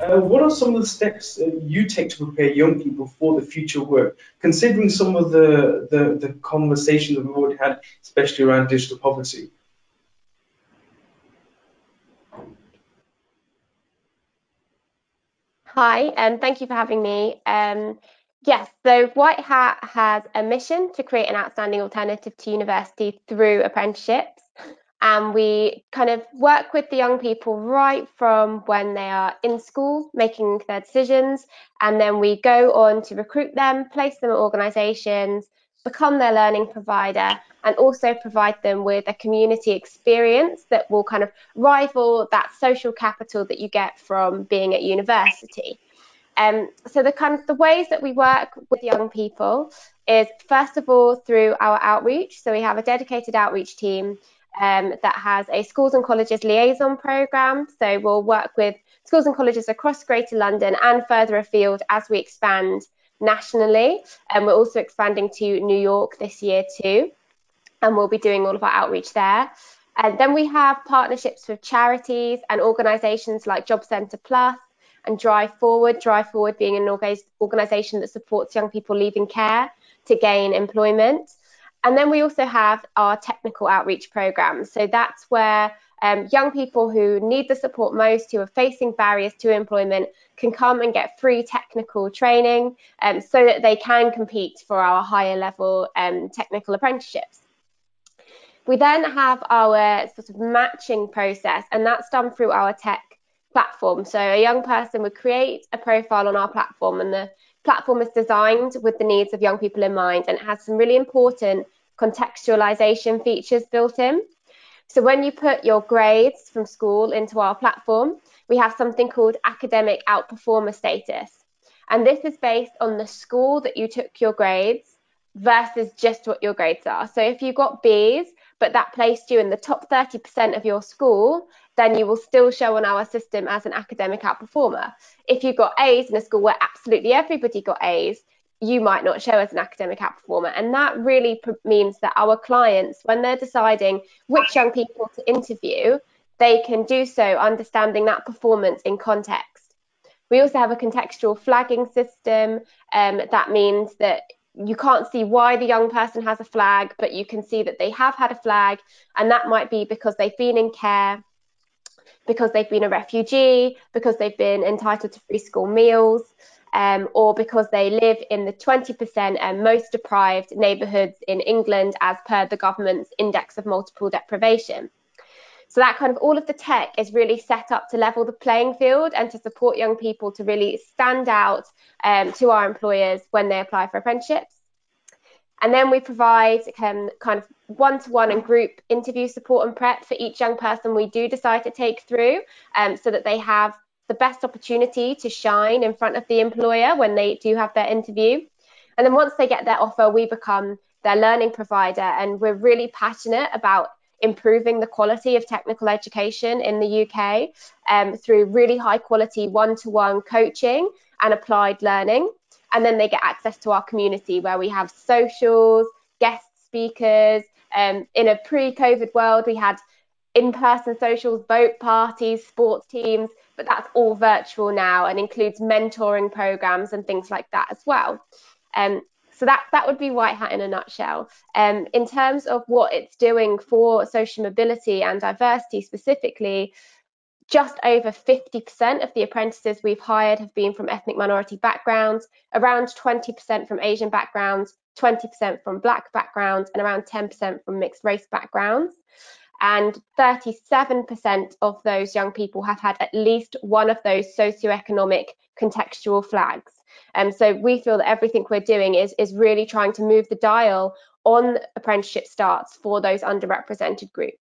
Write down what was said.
What are some of the steps you take to prepare young people for the future work, considering some of the conversations that we've already had, especially around digital poverty? Hi, and thank you for having me. Yes, so White Hat has a mission to create an outstanding alternative to university through apprenticeships. And we kind of work with the young people right from when they are in school, making their decisions. And then we go on to recruit them, place them at organisations, become their learning provider, and also provide them with a community experience that will kind of rival that social capital that you get from being at university. So the ways that we work with young people is first of all through our outreach. So we have a dedicated outreach team that has a schools and colleges liaison program. So we'll work with schools and colleges across Greater London and further afield as we expand nationally. And we're also expanding to New York this year too. And we'll be doing all of our outreach there. And then we have partnerships with charities and organisations like Job Centre Plus and Drive Forward. Drive Forward being an organisation that supports young people leaving care to gain employment. And then we also have our technical outreach programs. So that's where young people who need the support most, who are facing barriers to employment, can come and get free technical training so that they can compete for our higher level technical apprenticeships. We then have our sort of matching process, and that's done through our tech platform. So a young person would create a profile on our platform, and the platform is designed with the needs of young people in mind, and it has some really important contextualization features built in. So when you put your grades from school into our platform, we have something called academic outperformer status. And this is based on the school that you took your grades versus just what your grades are. So if you got Bs, but that placed you in the top 30% of your school, then you will still show on our system as an academic outperformer. If you got A's in a school where absolutely everybody got A's, you might not show as an academic outperformer. And that really means that our clients, when they're deciding which young people to interview, they can do so understanding that performance in context. We also have a contextual flagging system. That means that you can't see why the young person has a flag, but you can see that they have had a flag, and that might be because they've been in care, because they've been a refugee, because they've been entitled to free school meals, or because they live in the 20% most deprived neighbourhoods in England as per the government's index of multiple deprivation. So that kind of all of the tech is really set up to level the playing field and to support young people to really stand out to our employers when they apply for apprenticeships. And then we provide kind of one-to-one and group interview support and prep for each young person we do decide to take through, so that they have the best opportunity to shine in front of the employer when they do have their interview. And then once they get their offer, we become their learning provider, and we're really passionate about improving the quality of technical education in the UK through really high quality one-to-one coaching and applied learning. And then they get access to our community where we have socials, guest speakers. In a pre-COVID world, we had in-person socials, boat parties, sports teams, but that's all virtual now and includes mentoring programs and things like that as well. So that would be White Hat in a nutshell. In terms of what it's doing for social mobility and diversity specifically, just over 50% of the apprentices we've hired have been from ethnic minority backgrounds, around 20% from Asian backgrounds, 20% from Black backgrounds, and around 10% from mixed race backgrounds. And 37% of those young people have had at least one of those socioeconomic contextual flags. So we feel that everything we're doing is really trying to move the dial on apprenticeship starts for those underrepresented groups.